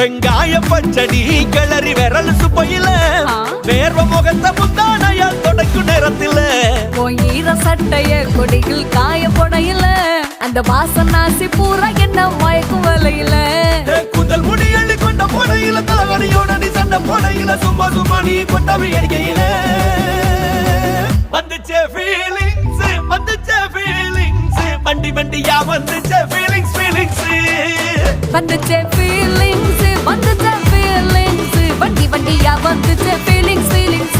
வெங்காய பச்சடி கிளறி விரல் சுப்பையில வேர்வ முகத்தை முந்தானையால் தொடக்கும் நேரத்தில் ஈர சட்டைய கொடியில் காய பொடையில அந்த வாசனாசி பூரா என்ன மயக்கும் வலையில குந்தல் முடி அள்ளி கொண்ட பொடையில தலைவனியோட நீ சண்ட பொடையில சும்மா சும்மா நீ கொண்டவை எரிக்கையில வந்துச்சே ஃபீலிங்ஸ் வந்துச்சே ஃபீலிங்ஸ் வண்டி வண்டியா வந்துச்சே ஃபீலிங்ஸ் ஃபீலிங்ஸ் வந்துச்சே ஃபீலிங்ஸ் வந்துச்சே ஃபீலிங்ஸ் வண்டி வண்டியா வந்துச்சே ஃபீலிங்ஸ்